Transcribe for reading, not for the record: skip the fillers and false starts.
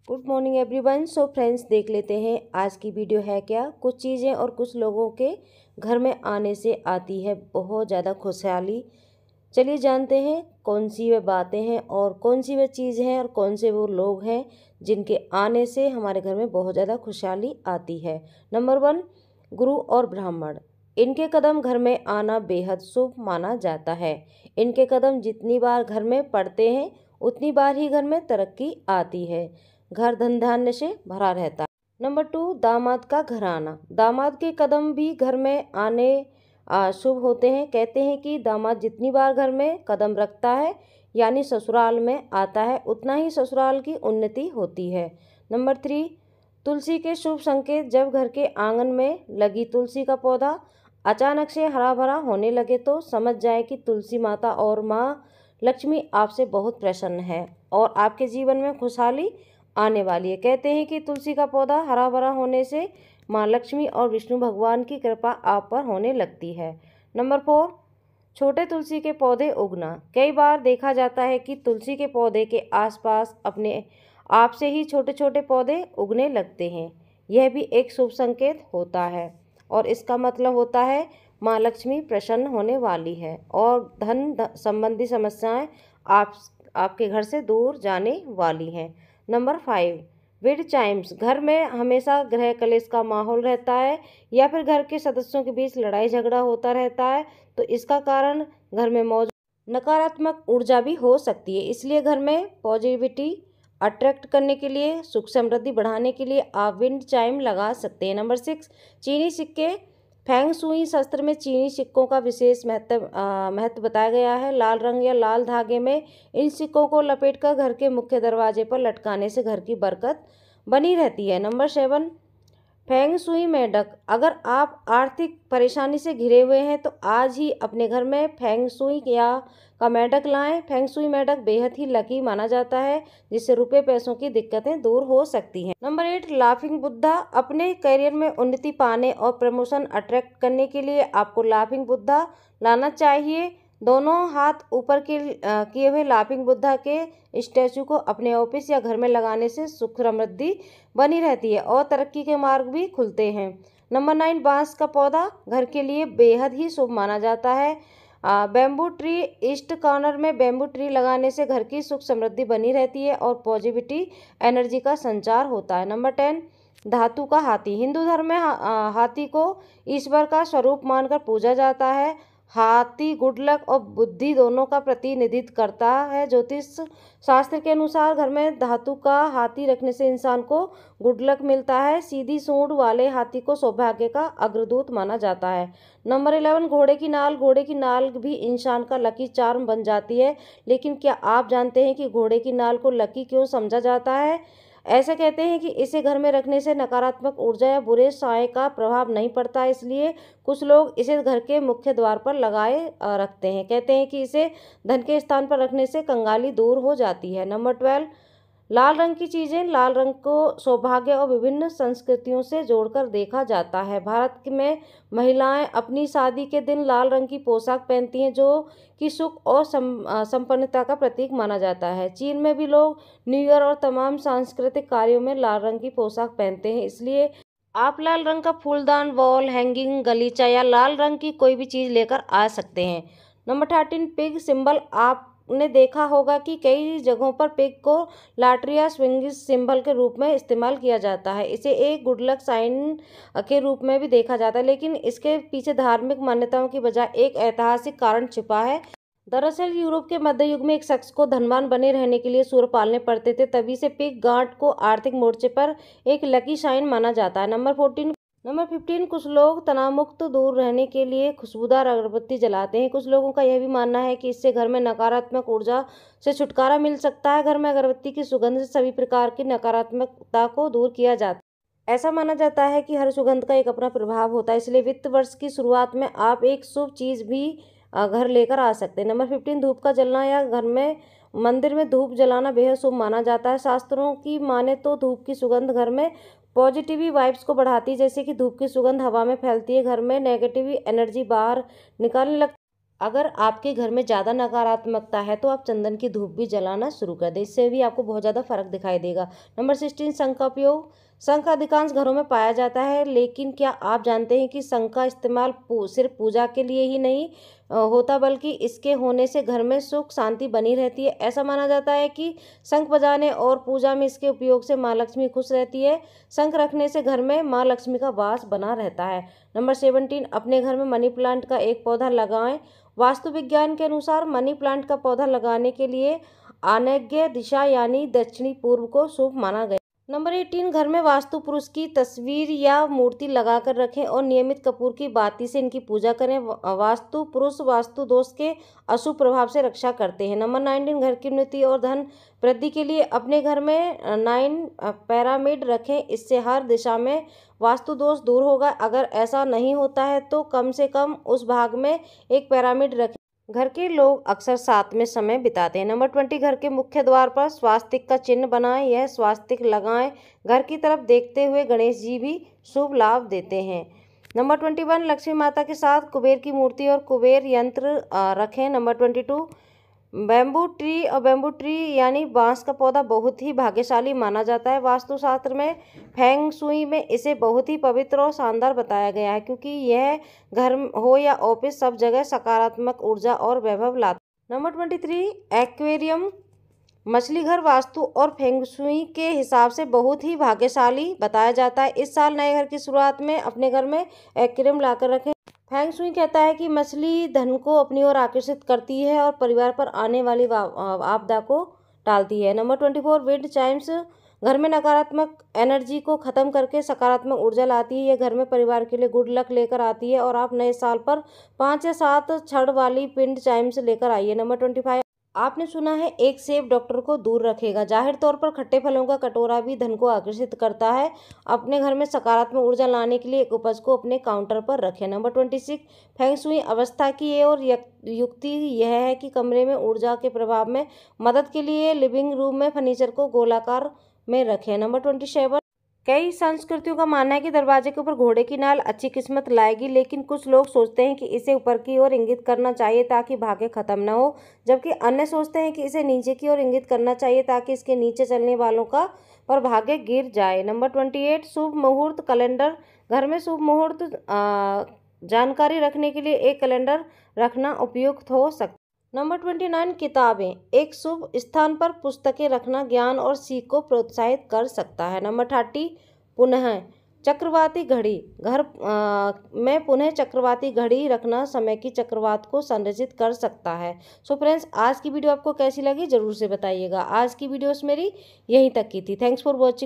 Good morning everyone. So friends, देख लेते हैं आज की वीडियो है क्या। कुछ चीज़ें और कुछ लोगों के घर में आने से आती है बहुत ज़्यादा खुशहाली। चलिए जानते हैं कौन सी वे बातें हैं और कौन सी वे चीज़ हैं और कौन से वो लोग हैं जिनके आने से हमारे घर में बहुत ज़्यादा खुशहाली आती है। नंबर 1, गुरु और ब्राह्मण। इनके कदम घर में आना बेहद शुभ माना जाता है। इनके कदम जितनी बार घर में पड़ते हैं उतनी बार ही घर में तरक्की आती है। घर धन धान्य से भरा रहता है। नंबर 2, दामाद का घर आना। दामाद के कदम भी घर में आने शुभ होते हैं। कहते हैं कि दामाद जितनी बार घर में कदम रखता है यानी ससुराल में आता है, उतना ही ससुराल की उन्नति होती है। नंबर 3, तुलसी के शुभ संकेत। जब घर के आंगन में लगी तुलसी का पौधा अचानक से हरा भरा होने लगे तो समझ जाए कि तुलसी माता और माँ लक्ष्मी आपसे बहुत प्रसन्न है और आपके जीवन में खुशहाली आने वाली है। कहते हैं कि तुलसी का पौधा हरा भरा होने से माँ लक्ष्मी और विष्णु भगवान की कृपा आप पर होने लगती है। नंबर 4, छोटे तुलसी के पौधे उगना। कई बार देखा जाता है कि तुलसी के पौधे के आसपास अपने आप से ही छोटे छोटे पौधे उगने लगते हैं। यह भी एक शुभ संकेत होता है और इसका मतलब होता है माँ लक्ष्मी प्रसन्न होने वाली है और धन संबंधी समस्याएं आपके घर से दूर जाने वाली हैं। नंबर 5, विड चाइम्स। घर में हमेशा गृह कलेश का माहौल रहता है या फिर घर के सदस्यों के बीच लड़ाई झगड़ा होता रहता है, तो इसका कारण घर में मौजूद नकारात्मक ऊर्जा भी हो सकती है। इसलिए घर में पॉजिटिविटी अट्रैक्ट करने के लिए, सुख समृद्धि बढ़ाने के लिए आप विंड चाइम लगा सकते हैं। नंबर 6, चीनी सिक्के। फेंग शुई शास्त्र में चीनी सिक्कों का विशेष महत्व बताया गया है। लाल रंग या लाल धागे में इन सिक्कों को लपेटकर घर के मुख्य दरवाजे पर लटकाने से घर की बरकत बनी रहती है। नंबर 7, फेंग शुई मेंढक। अगर आप आर्थिक परेशानी से घिरे हुए हैं तो आज ही अपने घर में फेंग शुई का मेंढक लाएं। फेंग शुई मेंढक बेहद ही लकी माना जाता है जिससे रुपए पैसों की दिक्कतें दूर हो सकती हैं। Number 8, laughing Buddha. अपने करियर में उन्नति पाने और प्रमोशन अट्रैक्ट करने के लिए आपको लाफिंग बुद्धा लाना चाहिए। दोनों हाथ ऊपर किए हुए लाफिंग बुद्धा के स्टैचू को अपने ऑफिस या घर में लगाने से सुख समृद्धि बनी रहती है और तरक्की के मार्ग भी खुलते हैं। नंबर 9, बांस का पौधा घर के लिए बेहद ही शुभ माना जाता है। Bamboo tree. ईस्ट कॉर्नर में बैम्बू ट्री लगाने से घर की सुख समृद्धि बनी रहती है और पॉजिटिविटी एनर्जी का संचार होता है। नंबर 10, धातु का हाथी। हिंदू धर्म में हाथी को ईश्वर का स्वरूप मानकर पूजा जाता है। हाथी गुड लक और बुद्धि दोनों का प्रतिनिधित्व करता है। ज्योतिष शास्त्र के अनुसार घर में धातु का हाथी रखने से इंसान को गुड लक मिलता है। सीधी सूंड वाले हाथी को सौभाग्य का अग्रदूत माना जाता है। नंबर 11, घोड़े की नाल। घोड़े की नाल भी इंसान का लकी चार्म बन जाती है, लेकिन क्या आप जानते हैं कि घोड़े की नाल को लकी क्यों समझा जाता है? ऐसे कहते हैं कि इसे घर में रखने से नकारात्मक ऊर्जा या बुरे साए का प्रभाव नहीं पड़ता, इसलिए कुछ लोग इसे घर के मुख्य द्वार पर लगाए रखते हैं। कहते हैं कि इसे धन के स्थान पर रखने से कंगाली दूर हो जाती है। नंबर 12, लाल रंग की चीज़ें। लाल रंग को सौभाग्य और विभिन्न संस्कृतियों से जोड़कर देखा जाता है। भारत में महिलाएं अपनी शादी के दिन लाल रंग की पोशाक पहनती हैं जो कि सुख और संपन्नता का प्रतीक माना जाता है। चीन में भी लोग न्यू ईयर और तमाम सांस्कृतिक कार्यों में लाल रंग की पोशाक पहनते हैं, इसलिए आप लाल रंग का फूलदान, वॉल हैंगिंग, गलीचा या लाल रंग की कोई भी चीज़ लेकर आ सकते हैं। Number 13, pig symbol. आपने देखा होगा कि कई जगहों पर पिग को लॉटरी या स्विंग सिंबल के रूप में इस्तेमाल किया जाता है। इसे एक गुड लक साइन के रूप में भी देखा जाता है, लेकिन इसके पीछे धार्मिक मान्यताओं की बजाय एक ऐतिहासिक कारण छिपा है। दरअसल यूरोप के मध्य युग में एक शख्स को धनवान बने रहने के लिए सूअर पालने पड़ते थे, तभी से पिग गांठ को आर्थिक मोर्चे पर एक लकी साइन माना जाता है। नंबर 15, कुछ लोग तनाव मुक्त दूर रहने के लिए खुशबूदार अगरबत्ती जलाते हैं। कुछ लोगों का यह भी मानना है कि इससे घर में नकारात्मक ऊर्जा से छुटकारा मिल सकता है। घर में अगरबत्ती की सुगंध से सभी प्रकार की नकारात्मकता को दूर किया जाता है। ऐसा माना जाता है कि हर सुगंध का एक अपना प्रभाव होता है, इसलिए वित्त वर्ष की शुरुआत में आप एक शुभ चीज़ भी घर लेकर आ सकते हैं। नंबर 15, धूप का जलना या घर में मंदिर में धूप जलाना बेहद शुभ माना जाता है। शास्त्रों की माने तो धूप की सुगंध घर में पॉजिटिव वाइब्स को बढ़ाती है। जैसे कि धूप की सुगंध हवा में फैलती है, घर में नेगेटिव एनर्जी बाहर निकालने लगती है। अगर आपके घर में ज़्यादा नकारात्मकता है तो आप चंदन की धूप भी जलाना शुरू कर दें, इससे भी आपको बहुत ज़्यादा फर्क दिखाई देगा। नंबर 16, शंख का उपयोग। शंख अधिकांश घरों में पाया जाता है, लेकिन क्या आप जानते हैं कि शंख का इस्तेमाल सिर्फ पूजा के लिए ही नहीं होता, बल्कि इसके होने से घर में सुख शांति बनी रहती है। ऐसा माना जाता है कि शंख बजाने और पूजा में इसके उपयोग से माँ लक्ष्मी खुश रहती है। शंख रखने से घर में माँ लक्ष्मी का वास बना रहता है। नंबर 17, अपने घर में मनी प्लांट का एक पौधा लगाएं। वास्तु विज्ञान के अनुसार मनी प्लांट का पौधा लगाने के लिए आग्नेय दिशा यानी दक्षिणी पूर्व को शुभ माना गया। नंबर 18, घर में वास्तु पुरुष की तस्वीर या मूर्ति लगाकर रखें और नियमित कपूर की बाती से इनकी पूजा करें। वास्तु पुरुष वास्तु दोष के अशुभ प्रभाव से रक्षा करते हैं। नंबर 19, घर की उन्नति और धन वृद्धि के लिए अपने घर में 9 पिरामिड रखें। इससे हर दिशा में वास्तु दोष दूर होगा। अगर ऐसा नहीं होता है तो कम से कम उस भाग में एक पिरामिड रखें। घर के लोग अक्सर साथ में समय बिताते हैं। नंबर 20, घर के मुख्य द्वार पर स्वास्तिक का चिन्ह बनाएं। यह स्वास्तिक लगाएं घर की तरफ देखते हुए गणेश जी भी शुभ लाभ देते हैं। नंबर 21, लक्ष्मी माता के साथ कुबेर की मूर्ति और कुबेर यंत्र रखें। नंबर 22, बैम्बू ट्री यानी बांस का पौधा बहुत ही भाग्यशाली माना जाता है। वास्तुशास्त्र में फेंग शुई में इसे बहुत ही पवित्र और शानदार बताया गया है, क्योंकि यह घर हो या ऑफिस सब जगह सकारात्मक ऊर्जा और वैभव लाता है। नंबर 23, एक्वेरियम मछली घर वास्तु और फेंग शुई के हिसाब से बहुत ही भाग्यशाली बताया जाता है। इस साल नए घर की शुरुआत में अपने घर में एक्वेरियम लाकर रखें। फेंग शुई कहता है कि मछली धन को अपनी ओर आकर्षित करती है और परिवार पर आने वाली आपदा को टालती है। नंबर 24, विंड चाइम्स घर में नकारात्मक एनर्जी को खत्म करके सकारात्मक ऊर्जा लाती है। यह घर में परिवार के लिए गुड लक लेकर आती है और आप नए साल पर 5 या 7 छड़ वाली विंड चाइम्स लेकर आइए। नंबर 25, आपने सुना है एक सेब डॉक्टर को दूर रखेगा। जाहिर तौर पर खट्टे फलों का कटोरा भी धन को आकर्षित करता है। अपने घर में सकारात्मक ऊर्जा लाने के लिए एक उपज को अपने काउंटर पर रखें। नंबर 26, फेंग शुई अवस्था की और युक्ति यह है कि कमरे में ऊर्जा के प्रभाव में मदद के लिए लिविंग रूम में फर्नीचर को गोलाकार में रखें। नंबर 27, कई संस्कृतियों का मानना है कि दरवाजे के ऊपर घोड़े की नाल अच्छी किस्मत लाएगी, लेकिन कुछ लोग सोचते हैं कि इसे ऊपर की ओर इंगित करना चाहिए ताकि भाग्य खत्म न हो, जबकि अन्य सोचते हैं कि इसे नीचे की ओर इंगित करना चाहिए ताकि इसके नीचे चलने वालों का पर भाग्य गिर जाए। नंबर 28, शुभ मुहूर्त कैलेंडर घर में शुभ मुहूर्त जानकारी रखने के लिए एक कैलेंडर रखना उपयुक्त हो सकता है। नंबर 29, किताबें एक शुभ स्थान पर पुस्तकें रखना ज्ञान और सीख को प्रोत्साहित कर सकता है। नंबर 30, पुनः चक्रवाती घड़ी घर में पुनः चक्रवाती घड़ी रखना समय की चक्रवात को संरक्षित कर सकता है। सो फ्रेंड्स, आज की वीडियो आपको कैसी लगी जरूर से बताइएगा। आज की वीडियोस मेरी यहीं तक की थी। Thanks for watching.